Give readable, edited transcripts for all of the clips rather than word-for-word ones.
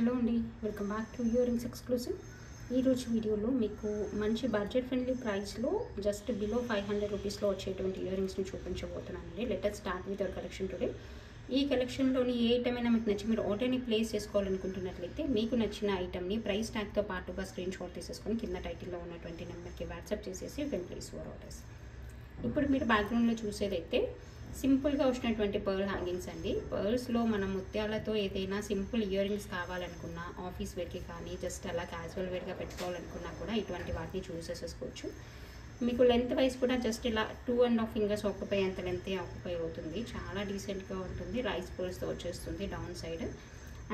Hello అండి, welcome back to earrings exclusive. ఈరోజు వీడియోలో మీకు మంచి బడ్జెట్ ఫ్రెండ్లీ ప్రైస్లో జస్ట్ బిలో 500 రూపీస్లో వచ్చేటువంటి ఇయరింగ్స్ని చూపించబోతున్నానండి. Let start with our collection today. ఈ కలెక్షన్లోని ఏ ఐటమ్ అయినా మీకు నచ్చి మీరు ఆర్డర్ని ప్లేస్ చేసుకోవాలనుకుంటున్నట్లయితే మీకు నచ్చిన ఐటమ్ని ప్రైస్ ట్యాగ్తో పాటుగా స్క్రీన్ షాట్ తీసేసుకొని కింద టైటిల్లో ఉన్నటువంటి నెంబర్కి వాట్సాప్ చేసేసి you can place your orders. ఇప్పుడు మీరు బ్యాక్గ్రౌండ్లో చూసేదైతే సింపుల్గా వచ్చినటువంటి పర్ల్ హ్యాంగింగ్స్ అండి. పర్ల్స్లో మనం ముత్యాలతో ఏదైనా సింపుల్ ఇయర్ రింగ్స్ కావాలనుకున్నా, ఆఫీస్ వేర్కి కానీ జస్ట్ అలా క్యాజువల్ వేర్గా పెట్టుకోవాలనుకున్నా కూడా ఇటువంటి వాటిని చూస్ చేసేసుకోవచ్చు. మీకు లెంత్ వైజ్ కూడా జస్ట్ ఇలా 2.5 ఫింగర్స్ ఆక్యుపై అంత లెంతే ఆక్యుపై అవుతుంది. చాలా డీసెంట్గా ఉంటుంది. రైస్ పర్ల్స్తో వచ్చేస్తుంది డౌన్ సైడ్.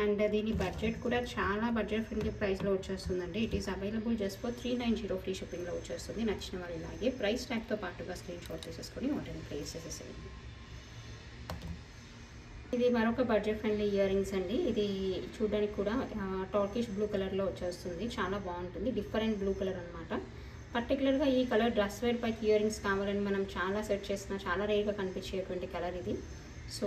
అండ్ దీని బడ్జెట్ కూడా చాలా బడ్జెట్ ఫ్రెండ్లీ ప్రైస్లో వచ్చేస్తుందండి. It is available just for 390 free షిప్పింగ్లో వచ్చేస్తుంది. నచ్చిన వాళ్ళు ఇలాగే ప్రైస్ ట్యాగ్తో పాటుగా స్క్రీన్ షాట్ తీసేసుకొని ఆర్డర్ని ప్లేస్ చేసేసేయండి. ఇది మరొక బడ్జెట్ ఫ్రెండ్లీ ఇయర్ రింగ్స్ అండి. ఇది చూడడానికి కూడా టార్కిష్ బ్లూ కలర్లో వచ్చేస్తుంది. చాలా బాగుంటుంది. డిఫరెంట్ బ్లూ కలర్ అనమాట. పర్టికులర్గా ఈ కలర్ డ్రెస్ వేర్ పైకి ఇయర్ రింగ్స్ కావాలని మనం చాలా సెర్చ్ చేసినా చాలా రేర్గా కనిపించేటువంటి కలర్ ఇది. సో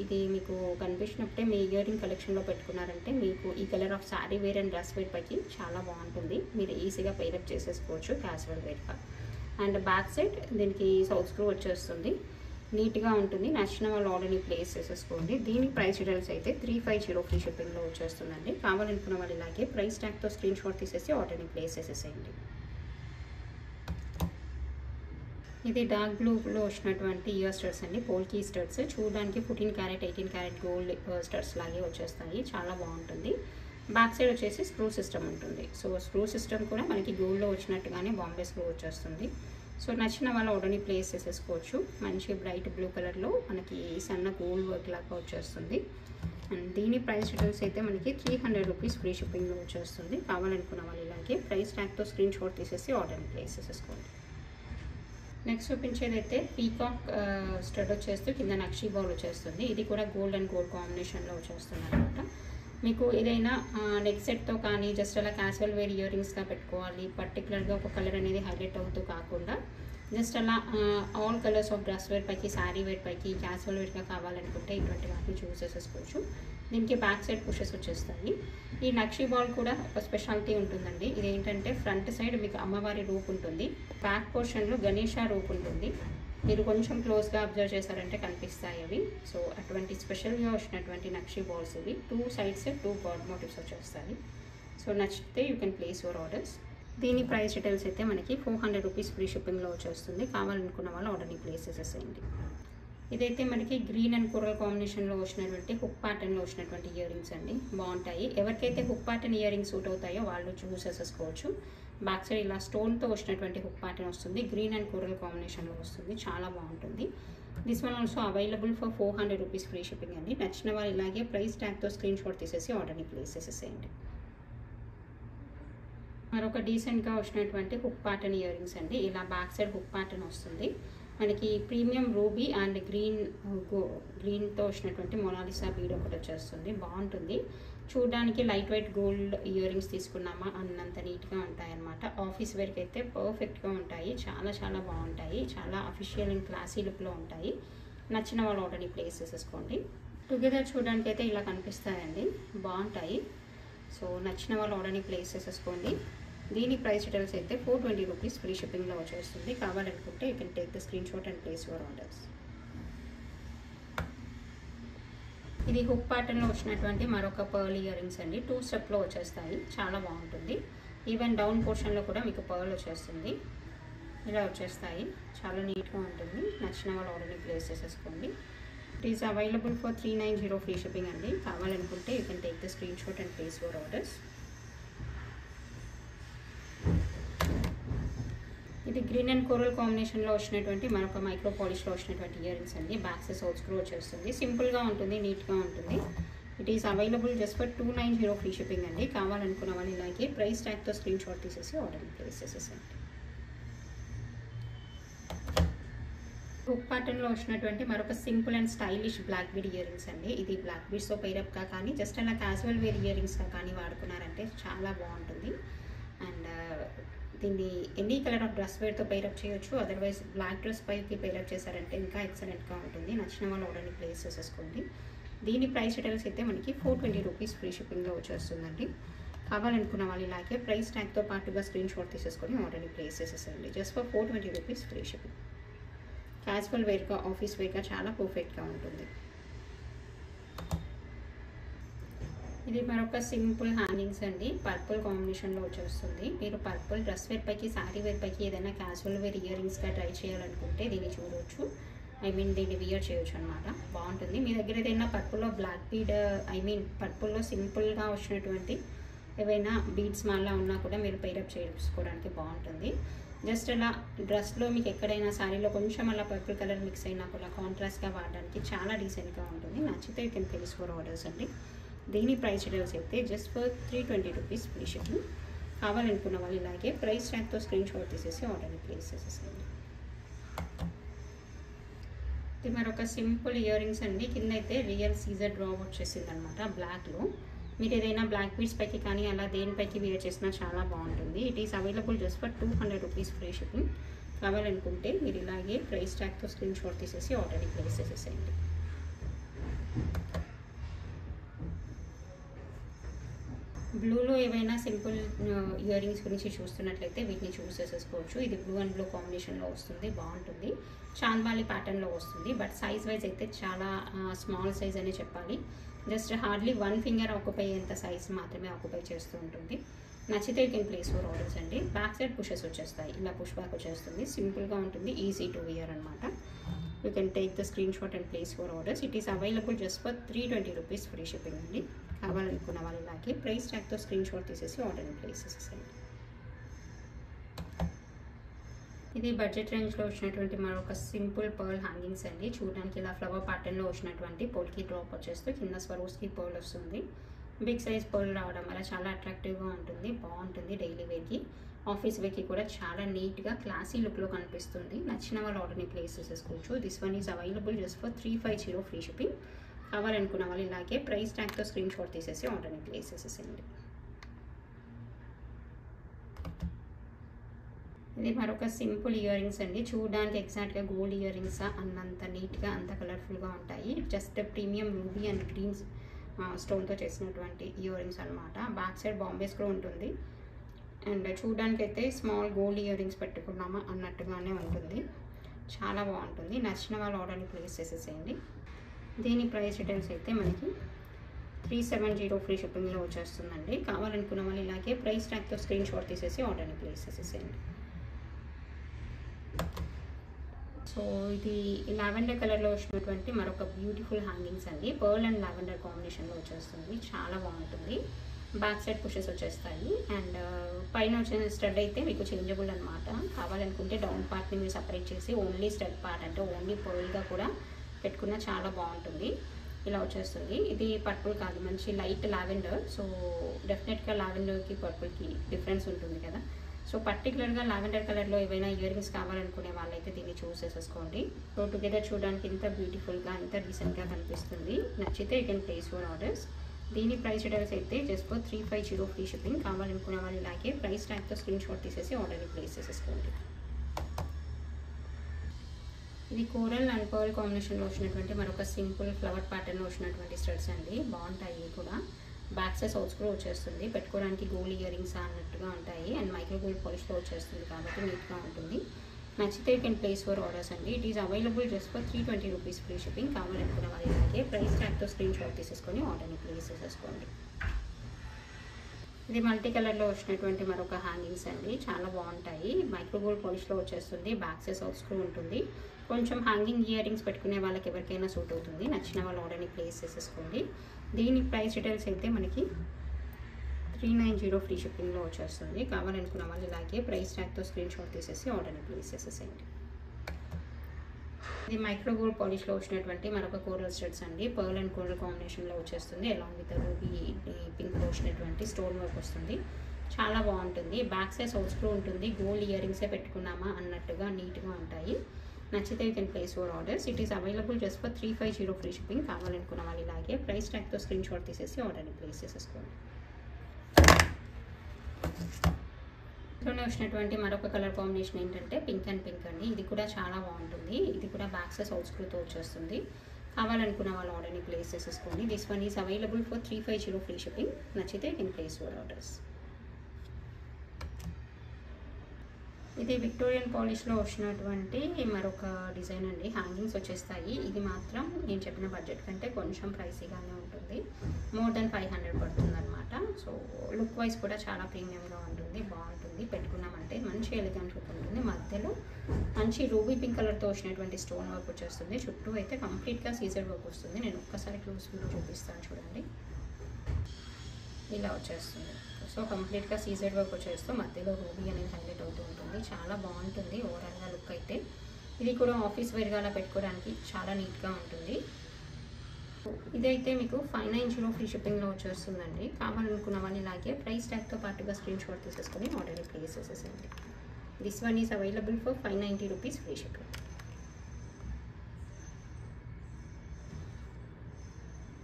ఇది మీకు కనిపించినప్పుడే మీ ఇయర్ రింగ్ కలెక్షన్లో పెట్టుకున్నారంటే మీకు ఈ colour of saree wear and dress wear పైకి చాలా బాగుంటుంది. మీరు ఈజీగా పేరప్ చేసేసుకోవచ్చు క్యాజువల్ వేర్గా. అండ్ బ్యాక్ సైడ్ దీనికి సౌత్ స్క్రూ వచ్చేస్తుంది. నీట్గా ఉంటుంది. నచ్చిన వాళ్ళు ఆర్డర్ని ప్లేస్ చేసేసుకోండి. దీని ప్రైస్ డీటెయిల్స్ అయితే 350 ఫ్రీ షిప్పింగ్లో వచ్చేస్తుందండి. కావాలనుకున్న వాళ్ళు ఇలాగే ప్రైస్ ట్యాగ్తో స్క్రీన్ షాట్ తీసేసి ఆర్డర్ని ప్లేస్ చేసేసేయండి. ఇది డార్క్ బ్లూలో వచ్చినటువంటి ఇయర్ స్టడ్స్ అండి. పోల్కీ స్టడ్స్ చూడడానికి 14 క్యారెట్ 18 క్యారెట్ గోల్డ్ స్టడ్స్ లాగే వచ్చేస్తాయి. చాలా బాగుంటుంది. బ్యాక్ సైడ్ వచ్చేసి స్క్రూ సిస్టమ్ ఉంటుంది. సో స్క్రూ సిస్టమ్ కూడా మనకి గోల్డ్లో వచ్చినట్టుగానే బాంబే స్క్రూ వచ్చేస్తుంది. సో నచ్చిన వాళ్ళు ఆర్డర్ని ప్లేస్ చేసేసుకోవచ్చు. మంచి బ్రైట్ బ్లూ కలర్లో మనకి సన్న గోల్డ్ వర్క్ లాగా వచ్చేస్తుంది. అండ్ దీని ప్రైస్ డీటెయిల్స్ అయితే మనకి 300 రూపీస్ ఫ్రీ షిప్పింగ్లో వచ్చేస్తుంది. కావాలనుకున్న వాళ్ళు ఇలాగే ప్రైస్ ట్యాగ్తో స్క్రీన్ షాట్ తీసేసి ఆర్డర్ని ప్లేస్ చేసేసుకోండి. నెక్స్ట్ చూపించేదైతే పీకాక్ స్టడ్ వచ్చేస్తూ కింద నక్షీ బాల్ వచ్చేస్తుంది. ఇది కూడా గోల్డ్ అండ్ గోల్డ్ కాంబినేషన్లో వచ్చేస్తుంది అనమాట. మీకు ఏదైనా నెక్ సెట్తో కానీ జస్ట్ అలా క్యాజువల్ వేర్ ఇయర్ రింగ్స్గా పెట్టుకోవాలి, పర్టికులర్గా ఒక కలర్ అనేది హైలైట్ అవుతూ కాకుండా జస్ట్ అలా all colours of dress wear పైకి, శారీ వేర్ పైకి, క్యాజువల్ వేర్గా కావాలనుకుంటే ఇటువంటి వాటిని చూస్ చేసేసుకోవచ్చు. దీనికి బ్యాక్ సైడ్ పుషెస్ వచ్చేస్తాయి. ఈ నక్షీ బాల్ కూడా ఒక స్పెషాలిటీ ఉంటుందండి. ఇదేంటంటే ఫ్రంట్ సైడ్ మీకు అమ్మవారి రూప్ ఉంటుంది, బ్యాక్ పోర్షన్లో గణేష రూప్ ఉంటుంది. మీరు కొంచెం క్లోజ్గా అబ్జర్వ్ చేశారంటే కనిపిస్తాయి అవి. సో అటువంటి స్పెషల్గా వచ్చినటువంటి నక్షీ బాల్స్ ఇవి. 2 సైడ్స్ 2 గాడ్ మోటివ్స్ వచ్చేస్తాయి. సో నచ్చితే you can place your orders. దీని ప్రైస్ డీటెయిల్స్ అయితే మనకి 400 రూపీస్ ఫ్రీ షిప్పింగ్లో వచ్చేస్తుంది. కావాలనుకున్న వాళ్ళు ఆర్డర్ని ప్లేస్ చేసేసేయండి. ఇదైతే మనకి గ్రీన్ అండ్ కోరల్ కాంబినేషన్లో వచ్చినటువంటి హుక్ ప్యాటర్న్లో వచ్చినటువంటి ఇయర్ రింగ్స్ అండి. బాగుంటాయి. ఎవరికైతే hook pattern ear rings suit అవుతాయో వాళ్ళు చూస్ చేసేసుకోవచ్చు. బ్యాక్ సైడ్ ఇలా స్టోన్తో వచ్చినటువంటి హుక్ ప్యాటర్న్ వస్తుంది. గ్రీన్ అండ్ కోరల్ కాంబినేషన్లో వస్తుంది. చాలా బాగుంటుంది. This one also available for 400 rupees free shipping అండి. నచ్చిన వాళ్ళు ఇలాగే ప్రైస్ ట్యాగ్తో స్క్రీన్ షాట్ తీసేసి ఆర్డర్ని ప్లేస్ చేసేసేయండి. మరొక డీసెంట్గా వచ్చినటువంటి హుక్ ప్యాటర్న్ ఇయర్ రింగ్స్ అండి. ఇలా బ్యాక్ సైడ్ హుక్ ప్యాటర్న్ వస్తుంది. మనకి ప్రీమియం రూబీ అండ్ గ్రీన్తో వచ్చినటువంటి మొనాలిసా బీడ్ ఒకటి వచ్చేస్తుంది. బాగుంటుంది. చూడడానికి lightweight gold earrings తీసుకున్నామా అన్నంత నీట్గా ఉంటాయన్నమాట. ఆఫీస్ వేర్కి అయితే పర్ఫెక్ట్గా ఉంటాయి. చాలా చాలా బాగుంటాయి. చాలా అఫీషియల్ అండ్ క్లాసీ లుక్లో ఉంటాయి. నచ్చిన వాళ్ళు ఆర్డర్ని ప్లేస్ చేసేసుకోండి. టుగెదర్ చూడడానికి అయితే ఇలా కనిపిస్తాయండి. బాగుంటాయి. సో నచ్చిన వాళ్ళు ఆర్డర్ని ప్లేస్ చేసేసుకోండి. దీని ప్రైస్ డీటెయిల్స్ అయితే 420 రూపీస్ ఫ్రీ షిప్పింగ్లో వచ్చేస్తుంది. కావాలనుకుంటే you can take the screen shot and place your orders. ఇది హుక్ ప్యాటర్న్లో వచ్చినటువంటి మరొక పర్ల్ ఇయర్ రింగ్స్ అండి. 2 స్టెప్లో వచ్చేస్తాయి. చాలా బాగుంటుంది. ఈవెన్ డౌన్ పోర్షన్లో కూడా మీకు పర్ల్ వచ్చేస్తుంది. ఇలా వచ్చేస్తాయి. చాలా నీట్గా ఉంటుంది. నచ్చిన వాళ్ళు ఆర్డర్ని ప్లేస్ చేసేసుకోండి. It is available for 390 free shipping అండి. కావాలనుకుంటే you can take the screen shot and place your orders. ఇది గ్రీన్ అండ్ కోరల్ కాంబినేషన్లో వచ్చినటువంటి మరొక మైక్రో పాలిష్లో వచ్చినటువంటి ఇయర్ రింగ్స్ అండి. బ్యాక్ సైడ్ సౌత్ స్క్రూ వచ్చేస్తుంది. సింపుల్గా ఉంటుంది. నీట్గా ఉంటుంది. It is available just for 290 free shipping అండి. కావాలనుకున్న వాళ్ళు ఇలాగే ప్రైస్ ట్యాగ్తో స్క్రీన్ షాట్ తీసేసి ఆర్డర్ని ప్లేస్ చేసేసండి. హుక్ ప్యాటర్న్లో వచ్చినటువంటి మరొక simple and stylish black bead earrings అండి. ఇది బ్లాక్ బీడ్స్తో పేరప్గా కానీ జస్ట్ అలా క్యాజువల్ వేర్ ఇయర్ రింగ్స్గా కానీ వాడుకున్నారంటే చాలా బాగుంటుంది. అండ్ దీన్ని ఎనీ కలర్ ఆఫ్ డ్రెస్ వేర్తో పేరప్ చేయొచ్చు. అదర్వైజ్ బ్లాక్ డ్రెస్ పైకి పేరప్ చేశారంటే ఇంకా ఎక్సలెంట్గా ఉంటుంది. నచ్చిన వాళ్ళు ఆర్డర్ని ప్లేస్ చేసేసుకోండి. దీని ప్రైస్ డీటెయిల్స్ అయితే మనకి 420 రూపీస్ ఫ్రీ షిప్పింగ్లో వచ్చేస్తుందండి. కావాలనుకున్న వాళ్ళు ఇలాగే ప్రైస్ ట్యాగ్తో పాటుగా స్క్రీన్ షాట్ తీసేసుకొని ఆర్డర్ని ప్లేస్ చేసేసేయండి. Just for 420 rupees free shipping. Casual వేర్గా, ఆఫీస్ వేర్గా చాలా పర్ఫెక్ట్గా ఉంటుంది. ఇది మరొక సింపుల్ హ్యాంగింగ్స్ అండి. పర్పుల్ కాంబినేషన్లో వచ్చేస్తుంది. మీరు పర్పుల్ డ్రెస్ వేర్ పైకి, శారీ వేర్ పైకి ఏదైనా క్యాజువల్ వేర్ ఇయర్ రింగ్స్గా ట్రై చేయాలనుకుంటే దీన్ని చూడవచ్చు. దీన్ని వియర్ చేయొచ్చు అనమాట. బాగుంటుంది. మీ దగ్గర ఏదైనా పర్పుల్లో బ్లాక్ బీడ్ పర్పుల్లో సింపుల్గా వచ్చినటువంటి ఏవైనా బీడ్స్ మాలా ఉన్నా కూడా మీరు పేరప్ చేసుకోవడానికి బాగుంటుంది. జస్ట్ అలా డ్రెస్లో మీకు ఎక్కడైనా శారీలో కొంచెం అలా పర్పుల్ కలర్ మిక్స్ అయినా కూడా కాంట్రాస్ట్గా వాడడానికి చాలా డీసెంట్గా ఉంటుంది. నచ్చితే you can place for orders అండి. దీని ప్రైస్ డీటెయిల్స్ అయితే just for 320 rupees free shipping. కావాలనుకున్న వాళ్ళు ఇలాగే ప్రైస్ ట్యాగ్తో స్క్రీన్ షాట్ తీసేసి ఆర్డర్ని ప్లేస్ చేసేసేయండి. ఇది మరొక సింపుల్ ఇయర్ రింగ్స్ అండి. కింద అయితే రియల్ సీజర్ డ్రా వచ్చేసింది అనమాట బ్లాక్లో. మీరు ఏదైనా బ్లాక్ బీడ్స్ పైకి కానీ అలా దేనిపైకి వేర్ చేసినా చాలా బాగుంటుంది. It is available just for 200 rupees free shipping. కావాలనుకుంటే మీరు ఇలాగే ప్రైస్ ట్యాగ్తో స్క్రీన్ షాట్ తీసేసి ఆర్డర్ని ప్లేస్ చేసేసేయండి. బ్లూలో ఏవైనా సింపుల్ ఇయర్ రింగ్స్ గురించి చూస్తున్నట్లయితే వీటిని చూస్ చేసేసుకోవచ్చు. ఇది బ్లూ అండ్ బ్లూ కాంబినేషన్లో వస్తుంది. బాగుంటుంది. చాంద్బాలి ప్యాటర్న్లో వస్తుంది. బట్ సైజ్ వైజ్ అయితే చాలా స్మాల్ సైజ్ అనే చెప్పాలి. జస్ట్ హార్డ్లీ 1 ఫింగర్ ఆక్యుపై అయ్యేంత సైజ్ మాత్రమే ఆక్యుపై చేస్తూ ఉంటుంది. నచ్చితే you can place for orders అండి. బ్యాక్ సైడ్ పుషెస్ వచ్చేస్తాయి. ఇలా పుష్ బ్యాక్ వచ్చేస్తుంది. సింపుల్గా ఉంటుంది. ఈజీ టు వియర్ అనమాట. You can take the screen shot and place for orders. It is available just for 320 rupees free shipping అండి. కావాలనుకున్న వాళ్ళు ఇలాగే ప్రైస్ ట్యాగ్తో స్క్రీన్ షాట్ తీసేసి ఆర్డర్ని ప్లేస్ చేసేసేయండి. ఇది బడ్జెట్ రేంజ్లో వచ్చినటువంటి మరొక సింపుల్ పర్ల్ హ్యాంగింగ్స్ అండి. చూడడానికి ఇలా ఫ్లవర్ ప్యాటర్న్లో వచ్చినటువంటి పోల్కి డ్రాప్ వచ్చేస్తూ కింద స్వరోస్కి పర్ల్ వస్తుంది. బిగ్ సైజ్ పర్ల్ రావడం వల్ల చాలా అట్రాక్టివ్గా ఉంటుంది. బాగుంటుంది. డైలీ వేర్కి, ఆఫీస్ వేర్కి కూడా చాలా నీట్గా క్లాసీ లుక్లో కనిపిస్తుంది. నచ్చిన వాళ్ళు ఆర్డర్ని ప్లేస్ చేసేసుకోవచ్చు. This one is available just for 350 free shipping. కావాలనుకున్న వాళ్ళు ఇలాగే ప్రైస్ ట్యాగ్తో స్క్రీన్ షాట్ తీసేసి ఆర్డర్ని ప్లేస్ చేసేసేయండి. ఇది మరొక సింపుల్ ఇయర్ రింగ్స్ అండి. చూడడానికి ఎగ్జాక్ట్గా గోల్డ్ ఇయర్ రింగ్స్ అన్నంత నీట్గా, అంత కలర్ఫుల్గా ఉంటాయి. Just premium ruby and green స్టోన్తో చేసినటువంటి ఇయర్ రింగ్స్ అనమాట. బ్యాక్ సైడ్ బాంబే స్క్రూ ఉంటుంది. అండ్ చూడడానికి అయితే స్మాల్ గోల్డ్ ఇయర్ రింగ్స్ పెట్టుకున్నామా అన్నట్టుగానే ఉంటుంది. చాలా బాగుంటుంది. నచ్చిన వాళ్ళు ఆర్డర్ని ప్లేస్ చేసేసేయండి. దీని ప్రైస్ డీటెయిల్స్ అయితే మనకి 370 ఫ్రీ షిప్పింగ్లో వచ్చేస్తుందండి. కావాలనుకున్న వాళ్ళు ఇలాగే ప్రైస్ ట్యాగ్తో స్క్రీన్ షాట్ తీసేసి ఆర్డర్ని ప్లేస్ చేసేసేయండి. సో ఇది లావెండర్ కలర్లో వచ్చినటువంటి మరొక బ్యూటిఫుల్ హ్యాంగింగ్స్ అండి. పర్ల్ అండ్ లావెండర్ కాంబినేషన్లో వచ్చేస్తుంది. చాలా బాగుంటుంది. బ్యాక్ సైడ్ పుషెస్ వచ్చేస్తాయి. అండ్ పైన వచ్చిన స్టడ్ అయితే మీకు చేంజబుల్ అనమాట. కావాలనుకుంటే డౌన్ పార్ట్ని మీరు సపరేట్ చేసి ఓన్లీ స్టడ్ పార్ట్ అంటే ఓన్లీ పర్ల్గా కూడా పెట్టుకున్న చాలా బాగుంటుంది. ఇలా వచ్చేస్తుంది. ఇది పర్పుల్ కాదు, మంచి లైట్ లావెండర్. సో డెఫినెట్గా లావెండర్కి పర్పుల్కి డిఫరెన్స్ ఉంటుంది కదా. సో పర్టికులర్గా లావెండర్ కలర్లో ఏవైనా ఇయర్ రింగ్స్ కావాలనుకునే వాళ్ళైతే దీన్ని చూస్ చేసేసుకోండి. సో టుగెదర్ చూడడానికి ఇంత బ్యూటిఫుల్గా, ఇంత డీసెంట్గా కనిపిస్తుంది. నచ్చితే you can place for orders. దీని ప్రైస్ డీటెయిల్స్ అయితే జస్ట్ ఫర్ 350 ఫ్రీ షిప్పింగ్. కావాలనుకునే వాళ్ళు ఇలాగే ప్రైస్ ట్యాగ్తో స్క్రీన్ షాట్ తీసేసి ఆర్డర్ని ప్లేస్ చేసేసుకోండి. ఇది కోరల్ అండ్ పర్ల్ కాంబినేషన్లో వచ్చినటువంటి మరొక సింపుల్ ఫ్లవర్ ప్యాటర్న్లో వచ్చినటువంటి స్టడ్స్ అండి. బాగుంటాయి కూడా. బ్యాక్ సైడ్ సౌత్ స్క్రూ వచ్చేస్తుంది. పెట్టుకోవడానికి గోల్డ్ ఇయర్ రింగ్స్ అన్నట్టుగా ఉంటాయి. అండ్ మైక్రో గోల్డ్ పాలిష్లో వచ్చేస్తుంది కాబట్టి నీట్గా ఉంటుంది. నచ్చితే you can place for orders అండి. It is available just for 320 rupees free shipping. కావాలనుకున్న వాళ్ళు ఇలాగే ప్రైస్ ట్యాగ్తో స్క్రీన్ షాట్ తీసేసుకొని ఆర్డర్ని ప్లేస్ చేసేసుకోండి. ఇది మల్టీ కలర్లో వచ్చినటువంటి మరొక హ్యాంగింగ్స్ అండి. చాలా బాగుంటాయి. మైక్రో గోల్డ్ పాలిష్లో వచ్చేస్తుంది. బ్యాక్ సైడ్ సౌత్ స్క్రూ ఉంటుంది. కొంచెం హ్యాంగింగ్ ఇయర్ రింగ్స్ పెట్టుకునే వాళ్ళకి ఎవరికైనా సూట్ అవుతుంది. నచ్చిన వాళ్ళు ఆర్డర్ని ప్లేస్ చేసేసుకోండి. దీని ప్రైస్ డీటెయిల్స్ అయితే మనకి 390 ఫ్రీ షిప్పింగ్లో వచ్చేస్తుంది. కావాలనుకున్న వాళ్ళు ఇలాగే ప్రైస్ ట్యాగ్తో స్క్రీన్ షాట్ తీసేసి ఆర్డర్ని ప్లేస్ చేసేసేయండి. ఇది మైక్రో గోల్డ్ పాలిష్లో వచ్చినటువంటి మరొక కోరల్ స్టడ్స్ అండి. పర్ల్ అండ్ కోరల్ కాంబినేషన్లో వచ్చేస్తుంది. అలాంగ్ విత్ రూబీ పింక్లో వచ్చినటువంటి స్టోన్ వర్క్ వస్తుంది. చాలా బాగుంటుంది. బ్యాక్ సైడ్ సౌత్ స్క్రూ ఉంటుంది. గోల్డ్ ఇయర్ రింగ్సే పెట్టుకున్నామా అన్నట్టుగా నీట్గా ఉంటాయి. నచ్చితే you can place for orders. It is available just for 350 free shipping. కావాలనుకున్న వాళ్ళు ఇలాగే ప్రైస్ ట్యాగ్తో స్క్రీన్ షాట్ తీసేసి ఆర్డర్ని ప్లేస్ చేసేసుకోండి. ఇందులోనే వచ్చినటువంటి మరొక కలర్ కాంబినేషన్ ఏంటంటే పింక్ అండ్ పింక్ అండి. ఇది కూడా చాలా బాగుంటుంది. ఇది కూడా బ్యాక్ సైడ్ సౌత్ స్క్రూతో వచ్చేస్తుంది. కావాలనుకున్న వాళ్ళు ఆర్డర్ని ప్లేస్ చేసేసుకోండి. This one is available for 350 free shipping. నచ్చితే కెన్ ప్లేస్ యువర్ ఆర్డర్స్. ఇది విక్టోరియన్ పాలిష్లో వచ్చినటువంటి మరొక డిజైన్ అండి. హ్యాంగింగ్స్ వచ్చేస్తాయి. ఇది మాత్రం నేను చెప్పిన బడ్జెట్ కంటే కొంచెం ప్రైసీగానే ఉంటుంది. మోర్ దెన్ 500 పడుతుంది అనమాట. సో లుక్ వైజ్ కూడా చాలా ప్రీమియంగా ఉంటుంది, బాగుంటుంది. పెట్టుకున్నామంటే మంచి ఎలిగెంట్ లుక్ ఉంటుంది. మధ్యలో మంచి రూబీ పింక్ కలర్తో వచ్చినటువంటి స్టోన్ వర్క్ వచ్చేస్తుంది. చుట్టూ అయితే కంప్లీట్గా సీజర్ వర్క్ వస్తుంది. నేను ఒక్కసారి క్లోజ్ వ్యూ చూపిస్తాను చూడండి. ఇలా వచ్చేస్తుంది. సో కంప్లీట్గా సీజెడ్ వర్క్ వచ్చేస్తూ మధ్యలో రూబీ అనేది హైలైట్ అవుతూ ఉంటుంది. చాలా బాగుంటుంది ఓవరాల్గా లుక్ అయితే. ఇది కూడా ఆఫీస్ వేర్గా అలా పెట్టుకోవడానికి చాలా నీట్గా ఉంటుంది. ఇదైతే మీకు 590 ఫ్రీ షిప్పింగ్లో వచ్చేస్తుందండి. కావాలనుకున్న వాళ్ళు ఇలాగే ప్రైస్ ట్యాగ్తో పాటుగా స్క్రీన్ షాట్ తీసేసుకొని ఆర్డర్ ప్లేస్ చేసేసేయండి. This one is available for 590 rupees free shipping.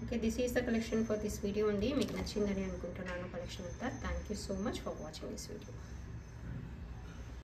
Okay, this is the collection for this video అండి. మీకు నచ్చిందని అనుకుంటున్నాను కలెక్షన్ అంతా. Thank you so much for watching this video.